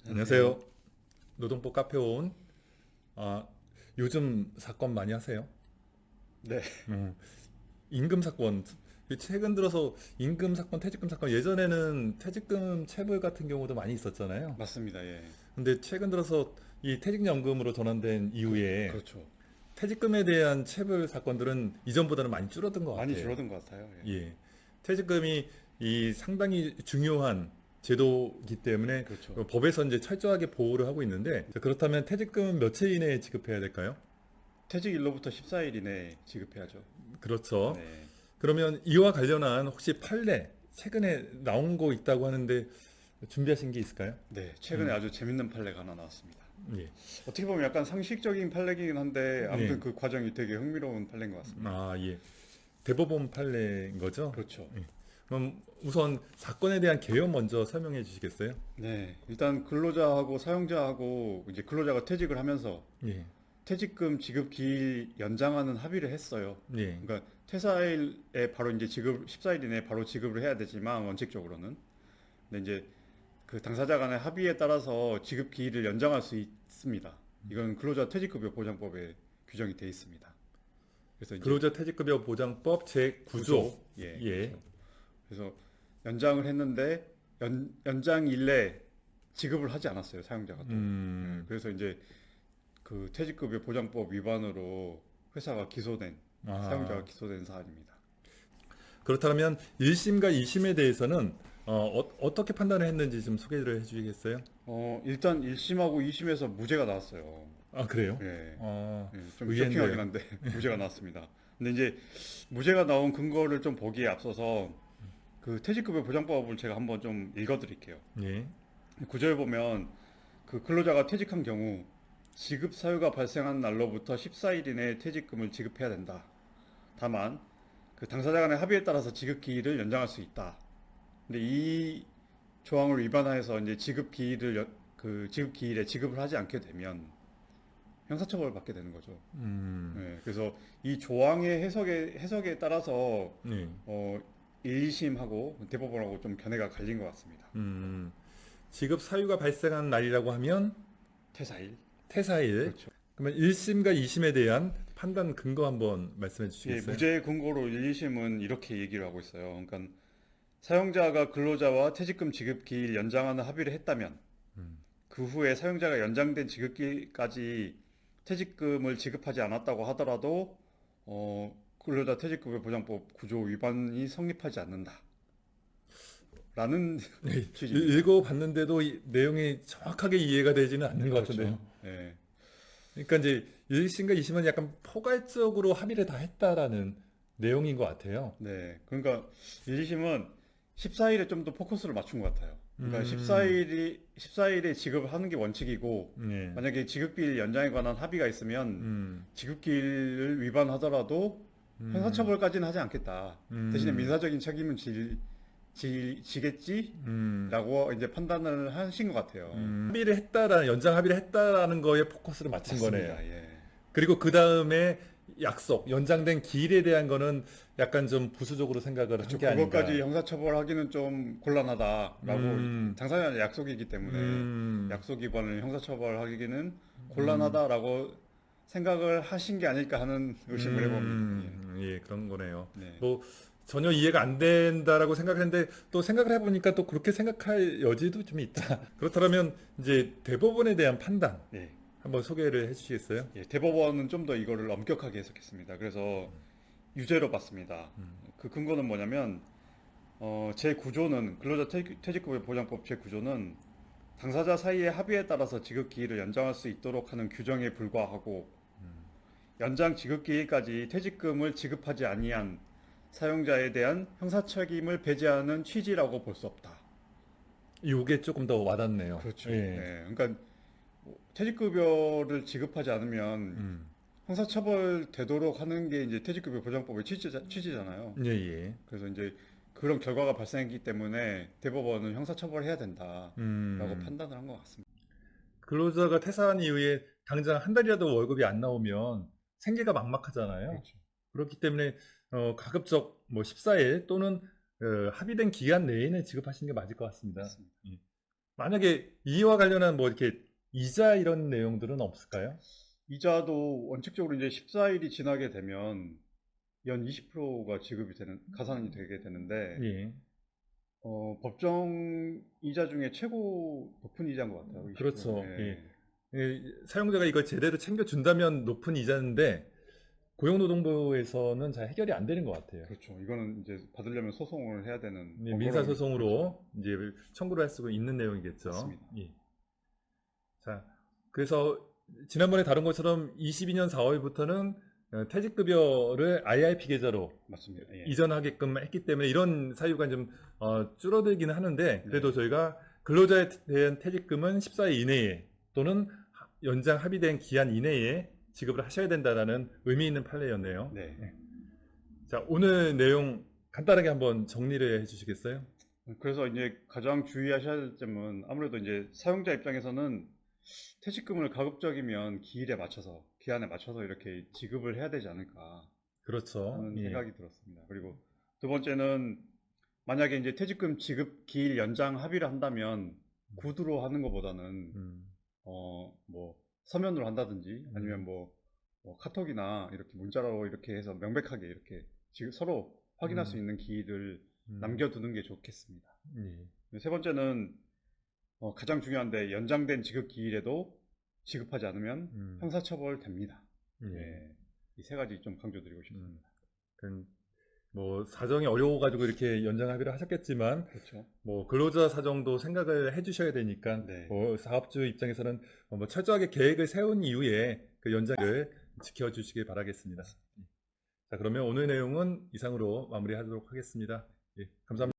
안녕하세요. 노동법 카페 온. 아, 요즘 사건 많이 하세요? 네, 음, 임금 사건. 최근 들어서 임금 사건, 퇴직금 사건, 예전에는 퇴직금 체불 같은 경우도 많이 있었잖아요. 맞습니다. 예. 근데 최근 들어서 이 퇴직연금으로 전환된 이후에 그렇죠. 퇴직금에 대한 체불 사건들은 이전보다는 많이 줄어든 것 많이 같아요. 줄어든 것 같아요. 예. 예. 퇴직금이 이 상당히 중요한 제도이기 때문에 그렇죠. 법에서 이제 철저하게 보호를 하고 있는데, 자, 그렇다면 퇴직금은 며칠 이내에 지급해야 될까요? 퇴직일로부터 14일 이내에 지급해야죠. 그렇죠. 네. 그러면 이와 관련한 혹시 판례 최근에 나온 거 있다고 하는데 준비하신 게 있을까요? 네, 최근에 음. 아주 재밌는 판례가 하나 나왔습니다. 예. 어떻게 보면 약간 상식적인 판례이긴 한데 예. 아무튼 그 과정이 되게 흥미로운 판례인 것 같습니다. 아, 예. 대법원 판례인 거죠? 그렇죠. 예. 그럼 우선 사건에 대한 개요 먼저 설명해 주시겠어요? 네, 일단 근로자하고 사용자하고 이제 근로자가 퇴직을 하면서 예. 퇴직금 지급 기일 연장하는 합의를 했어요. 예. 그러니까 퇴사일에 바로 이제 지급 14일 이내에 바로 지급을 해야 되지만 원칙적으로는 근데 이제 그 당사자 간의 합의에 따라서 지급 기일을 연장할 수 있습니다. 이건 근로자 퇴직급여 보장법에 규정이 돼 있습니다. 그래서 이제 근로자 퇴직급여 보장법 제9조. 예, 예. 그렇죠. 그래서 연장을 했는데 연장일 내에 지급을 하지 않았어요, 사용자가 또. 예, 음. 그래서 이제 그 퇴직급여 보장법 위반으로 회사가 기소된 사용자가 아. 기소된 사안입니다. 그렇다면 1심과 2심에 대해서는 떻게 판단을 했는지 좀 소개를 해 주시겠어요? 일단 1심하고 2심에서 무죄가 나왔어요. 아, 그래요? 예. 아, 예, 좀 쇼킹하긴 의외인데요. 한데 무죄가 나왔습니다. 근데 이제 무죄가 나온 근거를 좀 보기에 앞서서 그 퇴직급여 보장법을 제가 한번 좀 읽어드릴게요. 예. 구절에 보면 그 근로자가 퇴직한 경우 지급 사유가 발생한 날로부터 14일 이내에 퇴직금을 지급해야 된다. 다만 그 당사자 간의 합의에 따라서 지급 기일을 연장할 수 있다. 근데 이 조항을 위반하여서 이제 그 지급 기일에 지급을 하지 않게 되면 형사처벌을 받게 되는 거죠. 음. 네, 그래서 이 조항의 해석에 따라서 예. 어, 1, 2심하고 대법원하고 좀 견해가 갈린 것 같습니다. 음. 지급 사유가 발생한 날이라고 하면 퇴사일. 퇴사일. 그렇죠. 그러면 1심과 2심에 대한 판단 근거 한번 말씀해 예, 주시겠어요? 무죄 근거로 1, 2심은 이렇게 얘기를 하고 있어요. 그러니까 사용자가 근로자와 퇴직금 지급 기일 연장하는 합의를 했다면 음. 그 후에 사용자가 연장된 지급기일까지 퇴직금을 지급하지 않았다고 하더라도 근로자 퇴직급여 보장법 구조 위반이 성립하지 않는다. 라는 네, 취지입니다. 읽어봤는데도 이 내용이 정확하게 이해가 되지는 않는 것 그렇죠. 같은데요. 예. 그러니까 이제 1심과 2심은 약간 포괄적으로 합의를 다 했다라는 내용인 것 같아요. 네. 그러니까 1, 2심은 14일에 좀 더 포커스를 맞춘 것 같아요. 그러니까 음. 14일에 지급을 하는 게 원칙이고, 네. 만약에 지급기일 연장에 관한 합의가 있으면 음. 지급기일을 위반하더라도 음. 형사처벌까지는 하지 않겠다. 대신에 음. 민사적인 책임은 지겠지라고 음. 이제 판단을 하신 것 같아요. 합의를 했다라는 연장 합의를 했다라는 거에 포커스를 맞춘 거네요. 맞습니다. 예. 그리고 그 다음에 약속, 연장된 기일에 대한 거는 약간 좀 부수적으로 생각을 한 그렇죠. 게 그것까지 아닌가. 형사처벌하기는 좀 곤란하다라고 음. 당사자의 약속이기 때문에 음. 약속 위반을 형사처벌하기는 곤란하다라고 생각을 하신 게 아닐까 하는 의심을 해봅니다. 예, 그런 거네요. 예. 네. 뭐 전혀 이해가 안 된다라고 생각했는데 또 생각을 해보니까 또 그렇게 생각할 여지도 좀 있다. 그렇다면 이제 대법원에 대한 판단 네. 한번 소개를 해주시겠어요? 예, 대법원은 좀 더 이거를 엄격하게 해석했습니다. 그래서 유죄로 봤습니다. 그 근거는 뭐냐면 제9조는 근로자 퇴직급여 보장법 제9조는 당사자 사이의 합의에 따라서 지급 기일을 연장할 수 있도록 하는 규정에 불과하고 연장 지급 기일까지 퇴직금을 지급하지 아니한 사용자에 대한 형사 책임을 배제하는 취지라고 볼 수 없다. 이게 조금 더 와닿네요. 그렇죠. 예. 예, 그러니까 뭐 퇴직급여를 지급하지 않으면 음. 형사처벌 되도록 하는 게 이제 퇴직급여 보장법의 취지잖아요. 예, 예. 그래서 이제 그런 결과가 발생했기 때문에 대법원은 형사처벌해야 된다라고 음. 판단을 한 것 같습니다. 근로자가 퇴사한 이후에 당장 한 달이라도 월급이 안 나오면 생계가 막막하잖아요. 그렇죠. 그렇기 때문에 가급적 뭐 14일 또는 합의된 기간 내에는 지급하시는 게 맞을 것 같습니다. 맞습니다. 예. 만약에 이와 관련한 뭐 이렇게 이자 이런 내용들은 없을까요? 이자도 원칙적으로 이제 14일이 지나게 되면 연 20%가 지급이 되는 가산이 되게 되는데 예. 법정 이자 중에 최고 높은 이자인 것 같아요. 20%. 그렇죠. 예. 사용자가 이걸 제대로 챙겨준다면 높은 이자인데 고용노동부에서는 잘 해결이 안 되는 것 같아요. 그렇죠. 이거는 이제 받으려면 소송을 해야 되는 번거로움이 민사소송으로 이제 청구를 할 수 있는 내용이겠죠. 맞습니다. 예. 자, 그래서 지난번에 다룬 것처럼 22년 4월부터는 퇴직급여를 IRP 계좌로 맞습니다. 예. 이전하게끔 했기 때문에 이런 사유가 좀 줄어들기는 하는데 그래도 네. 저희가 근로자에 대한 퇴직금은 14일 이내에 또는 연장 합의된 기한 이내에 지급을 하셔야 된다라는 의미 있는 판례였네요. 네. 자, 오늘 내용 간단하게 한번 정리를 해주시겠어요? 그래서 이제 가장 주의하셔야 될 점은 아무래도 이제 사용자 입장에서는 퇴직금을 가급적이면 기한에 맞춰서 이렇게 지급을 해야 되지 않을까 그렇죠. 하는 예. 생각이 들었습니다. 그리고 두 번째는 만약에 이제 퇴직금 지급 기일 연장 합의를 한다면 구두로 하는 것보다는 뭐 서면으로 한다든지 아니면 뭐 카톡이나 이렇게 문자로 이렇게 해서 명백하게 이렇게 서로 확인할 수 있는 기일을 남겨두는 게 좋겠습니다. 세 번째는 가장 중요한데 연장된 지급 기일에도 지급하지 않으면 형사처벌 됩니다. 네. 이 세 가지 좀 강조드리고 싶습니다. 뭐 사정이 어려워가지고 이렇게 연장 합의를 하셨겠지만, 그렇죠. 뭐 근로자 사정도 생각을 해주셔야 되니까, 네. 뭐 사업주 입장에서는 뭐 철저하게 계획을 세운 이후에 그 연장을 지켜주시길 바라겠습니다. 자, 그러면 오늘 내용은 이상으로 마무리하도록 하겠습니다. 예, 감사합니다.